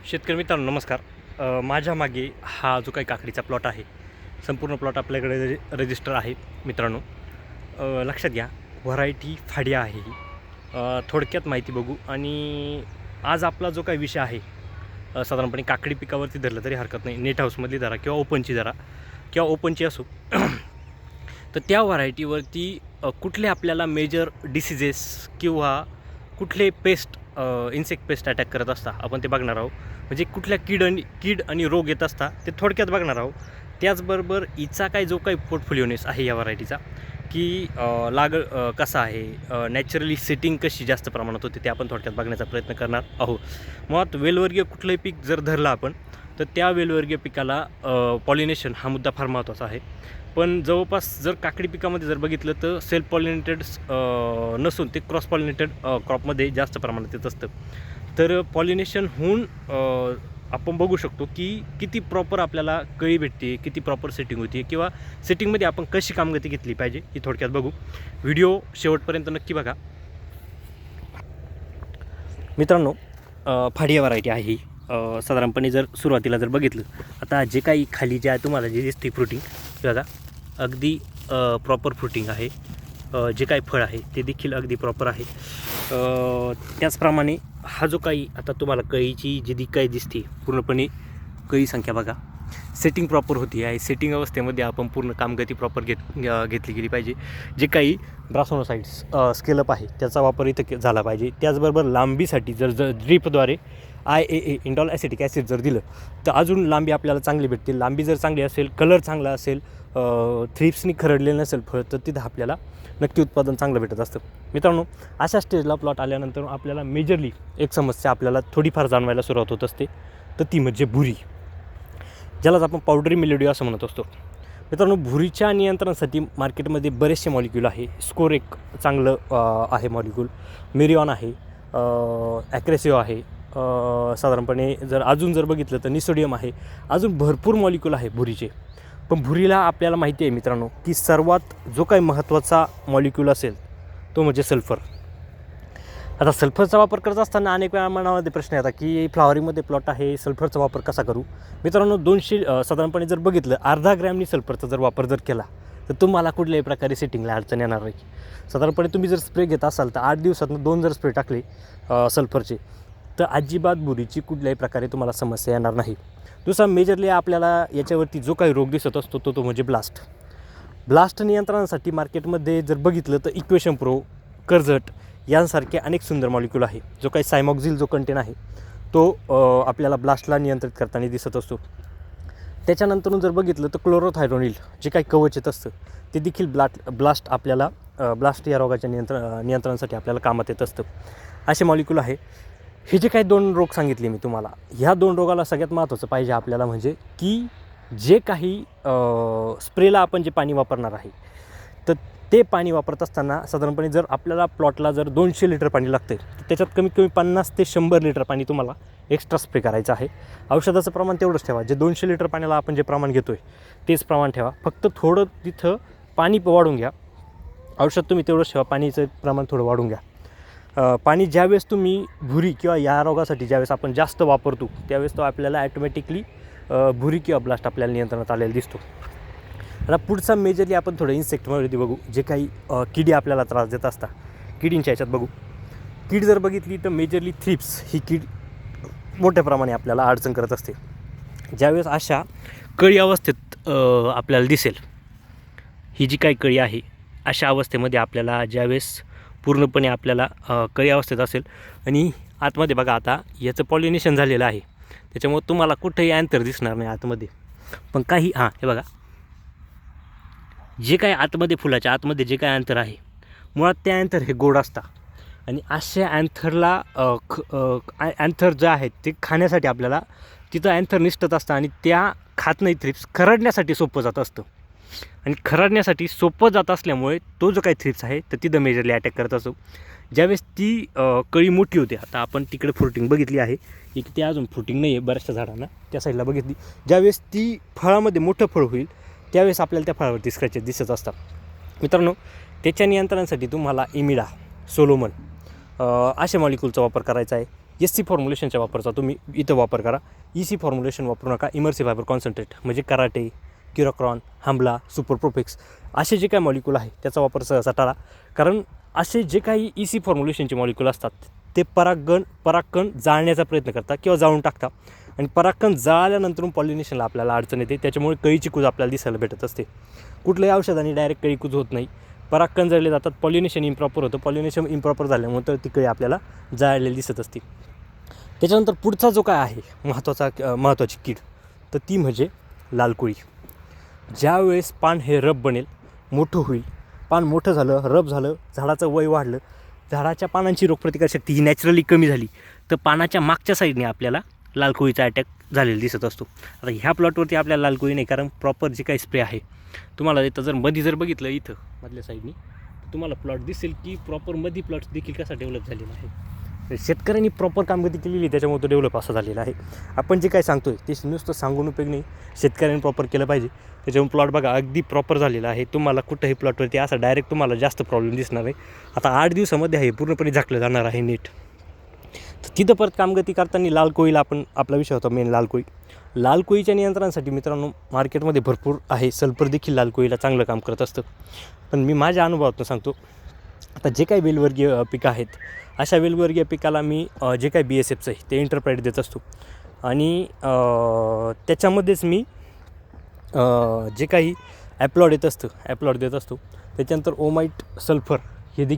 शेतकरी मित्रांनो नमस्कार. माझ्या मागे हा जो काही काकडीचा प्लॉट आहे, संपूर्ण प्लॉट आपल्याकडे रजिस्टर आहे मित्रांनो. लक्षात घ्या, व्हरायटी फाडिया आहे ही. थोडक्यात माहिती बघू. आणि आज आपला जो काही विषय आहे, साधारणपणे काकडी पिकावरती धरलं तरी हरकत नाही. नेट हाऊसमधली धरा किंवा ओपनची धरा किंवा ओपनची असो तर त्या व्हरायटीवरती कुठले आपल्याला मेजर डिसिजेस किंवा कुठले पेस्ट इन्सेक्ट पेस्ट अटॅक करत असता आपण ते बघणार आहोत. म्हणजे कुठल्या कीड आणि रोग येत असता ते थोडक्यात बघणार आहोत. त्याचबरोबर हिचा काय जो काही पोर्टफोलिओनेस आहे या व्हरायटीचा, की कसा आहे, नॅचरली सेटिंग कशी जास्त प्रमाणात होते ते आपण थोडक्यात बघण्याचा प्रयत्न करणार आहोत. मुळात वेलवर्गीय कुठलंही पीक जर धरलं आपण तर त्या वेलवर्गीय पिकाला पॉलिनेशन हा मुद्दा फार महत्त्वाचा आहे. पण जवळपास जर काकडी पिकामध्ये जर बघितलं तर सेल्फ पॉलिनेटेड नसून ते क्रॉस पॉलिनेटेड क्रॉपमध्ये जास्त प्रमाणात येत असतं. तर पॉलिनेशन होऊन आपण बघू शकतो की किती प्रॉपर आपल्याला कळी भेटते, किती प्रॉपर सेटिंग होती किंवा सेटिंगमध्ये आपण कशी कामगती घेतली पाहिजे ही थोडक्यात बघू. व्हिडिओ शेवटपर्यंत नक्की बघा मित्रांनो. फाडिया व्हरायटी आहे ही. साधारणपणे जर सुरुवातीला जर बघितलं, आता जे काही खाली जे आहे तुम्हाला जे दिसते फ्रुटिंग, बघा अगदी प्रॉपर फ्रुटिंग आहे. जे काही फळ आहे ते देखील अगदी प्रॉपर आहे. त्याचप्रमाणे हा जो काही आता तुम्हाला कळीची जी काही दिसते पूर्णपणे कळी संख्या बघा, सेटिंग प्रॉपर होती आहे. सेटिंग अवस्थेमध्ये आपण पूर्ण कामगती प्रॉपर घेतली गेली पाहिजे. जे काही ब्रासोनोसाइड्स स्केलअप आहे त्याचा वापर इथं झाला पाहिजे. त्याचबरोबर लांबीसाठी जर ड्रीपद्वारे IAA इंडॉल ॲसिटिक ॲसिड जर दिलं तर अजून लांबी आपल्याला चांगली भेटते. लांबी जर चांगली असेल, कलर चांगला असेल, थ्रिप्सनी खरडलेलं नसेल फळ, तर तिथं आपल्याला नक्की उत्पादन चांगलं भेटत असतं. मित्रांनो, अशा स्टेजला प्लॉट आल्यानंतर आपल्याला मेजरली एक समस्या आपल्याला थोडीफार जाणवायला सुरुवात होत असते, तर ती म्हणजे भुरी, ज्यालाच आपण पावडरी मिलेडियो असं म्हणत असतो. मित्रांनो, भुरीच्या नियंत्रणासाठी मार्केटमध्ये बरेचसे मॉलिक्यूल आहे. स्कोर एक चांगलं आहे मॉलिक्यूल, मेरिऑन आहे, ॲक्रेसिओ आहे, साधारणपणे जर अजून जर बघितलं तर निसोडियम आहे. अजून भरपूर मॉलिक्यूल आहे भुरीचे. पण भुरीला आपल्याला माहिती आहे मित्रांनो की सर्वात जो काही महत्त्वाचा मॉलिक्यूल असेल तो म्हणजे सल्फर. आता सल्फरचा वापर करत असताना अनेक वेळा मनामध्ये प्रश्न येतात की फ्लॉवरिंगमध्ये प्लॉट आहे, सल्फरचा वापर कसा करू. मित्रांनो, 200 साधारणपणे जर बघितलं, अर्धा ग्रॅमनी सल्फरचा जर वापर जर केला तर तुम्हाला कुठल्याही प्रकारे सेटिंगला अडचण येणार नाही. साधारणपणे तुम्ही जर स्प्रे घेत असाल तर 8 दिवसातून 2 जर स्प्रे टाकले सल्फरचे तर अजिबात भुरीची कुठल्याही प्रकारे तुम्हाला समस्या येणार नाही. दुसरा मेजरली आपल्याला याच्यावरती जो काही रोग दिसत असतो तो म्हणजे ब्लास्ट नियंत्रणासाठी मार्केटमध्ये जर बघितलं तर इक्वेशन प्रो, कर्जट यांसारखे अनेक सुंदर मॉलिक्यूल आहे. जो काही सायमॉक्झिल जो कंटेन आहे तो आपल्याला ब्लास्टला नियंत्रित करताना दिसत असतो. त्याच्यानंतरून जर बघितलं तर क्लोरोथायरोनिल जे काही कवच येत असतं ते देखील ब्लास्ट आपल्याला ब्लास्ट या रोगाच्या नियंत्रणासाठी आपल्याला कामात येत असतं. असे मॉलिक्यूल आहे. हे जे काही 2 रोग सांगितले मी तुम्हाला, ह्या 2 रोगाला सगळ्यात महत्त्वाचं पाहिजे आपल्याला म्हणजे की जे काही स्प्रेला आपण जे पाणी वापरणार आहे तर ते पाणी वापरत असताना साधारणपणे जर आपल्याला प्लॉटला जर 200 लिटर पाणी लागतं तर त्याच्यात कमीत कमी 50 ते 100 लिटर पाणी तुम्हाला एक्स्ट्रा स्प्रे करायचं आहे. औषधाचं प्रमाण तेवढंच ठेवा. जे 200 लिटर पाण्याला आपण जे प्रमाण घेतो आहे तेच प्रमाण ठेवा. फक्त थोडं तिथं पाणी वाढून घ्या. औषध तुम्ही तेवढंच ठेवा, पाणीचं प्रमाण थोडं वाढून घ्या. पाणी ज्यावेळेस तुम्ही भुरी किंवा या रोगासाठी ज्यावेळेस आपण जास्त वापरतो त्यावेळेस तो आपल्याला ॲटोमॅटिकली भुरी किंवा ब्लास्ट आपल्याला नियंत्रणात आलेला दिसतो. आता पुढचा मेजरली आपण थोडं इन्सेक्टमध्ये बघू. जे काही किडी आपल्याला त्रास देत असतात किडींच्या ह्याच्यात बघू. कीड जर बघितली तर मेजरली थ्रिप्स ही कीड मोठ्या प्रमाणे आपल्याला अडचण करत असते. ज्यावेळेस अशा कळी अवस्थेत आपल्याला दिसेल, ही जी काही कळी आहे अशा अवस्थेमध्ये आपल्याला ज्यावेळेस पूर्णपणे आपल्याला कळी अवस्थेत असेल आणि आतमध्ये बघा, आता याचं पॉलिनेशन झालेलं आहे त्याच्यामुळे तुम्हाला कुठेही अँतर दिसणार नाही आतमध्ये. पण काही हे बघा, जे काही आतमध्ये फुलाच्या आतमध्ये जे काही अँतर आहे मुळात ते अँथर हे गोड असतात. आणि अशा अँथरला अँथर जे आहेत ते खाण्यासाठी आपल्याला तिथं अँथर निष्ठत असतं आणि त्या खात नाही थ्रिप्स खरडण्यासाठी सोपं जात असतं. आणि खरडण्यासाठी सोपं जात असल्यामुळे तो जो काही थ्रिप्स आहे तर तिथं मेजरली अटॅक करत असतो. ज्यावेळेस ती कळी मोठी होते, आता आपण तिकडे फ्रुटिंग बघितली आहे, एक ते अजून फ्रुटिंग नाही आहे बऱ्याचशा झाडांना, त्या साईडला बघितली, ज्यावेळेस ती फळामध्ये मोठं फळ होईल त्यावेळेस आपल्याला त्या फळावरती स्क्रॅचेस दिसत असतात. मित्रांनो, त्याच्या नियंत्रणासाठी तुम्हाला इमिडा, सोलोमन अशा मॉलिक्यूलचा वापर करायचा आहे. SC फॉर्म्युलेशनच्या वापरचा तुम्ही इथं वापर करा. EC फॉर्म्युलेशन वापरू नका. इमर्सिव्ह फायबर कॉन्सन्ट्रेट म्हणजे कराटे, क्युराक्रॉन, हामला, सुपर प्रोफेक्स असे जे काही मॉलिक्यूल आहे त्याचा वापर सहसा टाळा. कारण असे जे काही EC फॉर्म्युलेशनचे मॉलिक्यूल असतात ते परागकण जाळण्याचा प्रयत्न करतात किंवा जाळून टाकतात आणि परागकण जाळल्यानंतर पॉलिनेशनला आपल्याला अडचण येते. त्याच्यामुळे कळीची कूज आपल्याला दिसायला भेटत असते. कुठल्याही औषधाने डायरेक्ट कळी कूज होत नाही. परागकण जळले जातात, पॉलिनेशन इम्प्रॉपर होतं. पॉलिनेशन इम्प्रॉपर झाल्यामुळे तर ती कळी आपल्याला जाळलेली दिसत असते. त्याच्यानंतर पुढचा जो काय आहे महत्त्वाची कीड तर ती म्हणजे लाल कोळी. ज्यावेळेस पान हे रब बनेल, मोठं होईल, पान मोठं झालं, रब झालं, झाडाचं वय वाढलं, झाडाच्या पानांची रोगप्रतिकारशक्ती ही नॅचरली कमी झाली तर पानाच्या मागच्या साईडने आपल्याला लाल कोळीचा अटॅक झालेला दिसत असतो. आता ह्या प्लॉटवरती आपल्याला लाल कोळी नाही, कारण प्रॉपर जे काही स्प्रे आहे तुम्हाला इथं जर मध्ये जर बघितलं इथं मधल्या साईडनी तुम्हाला प्लॉट दिसेल की प्रॉपर मध्ये प्लॉट देखील कसा डेव्हलप झालेला आहे. शेतकऱ्यांनी प्रॉपर कामगिरी केलेली त्याच्यामुळे तो डेव्हलप असा झालेला आहे. आपण जे काय सांगतो आहे ते नुसतं सांगून उपयोग नाही, शेतकऱ्यांनी प्रॉपर केलं पाहिजे. त्याच्यामुळे प्लॉट बघा अगदी प्रॉपर झालेला आहे. तुम्हाला कुठंही प्लॉटवरती असा डायरेक्ट तुम्हाला जास्त प्रॉब्लेम दिसणार नाही. आता 8 दिवसामध्ये आहे पूर्णपणे झाकलं जाणार आहे नीट. तर तिथं परत कामगती करताना लाल कोळीला आपला विषय होता मेन लाल कोळी. लाल कोळीच्या नियंत्रणासाठी मित्रांनो मार्केटमध्ये भरपूर आहे. सल्फर देखील लाल कोळीला चांगलं काम करत असतं. पण मी माझ्या अनुभवातून सांगतो, आता जे काही वेलवर्गीय पिकं आहेत अशा वेलवर्गीय पिकाला मी जे काही BSFचं आहे ते इंटरप्राइड देत असतो आणि त्याच्यामध्येच मी जे काही ॲप्लॉड देत असतो त्याच्यानंतर ओमाईट सल्फर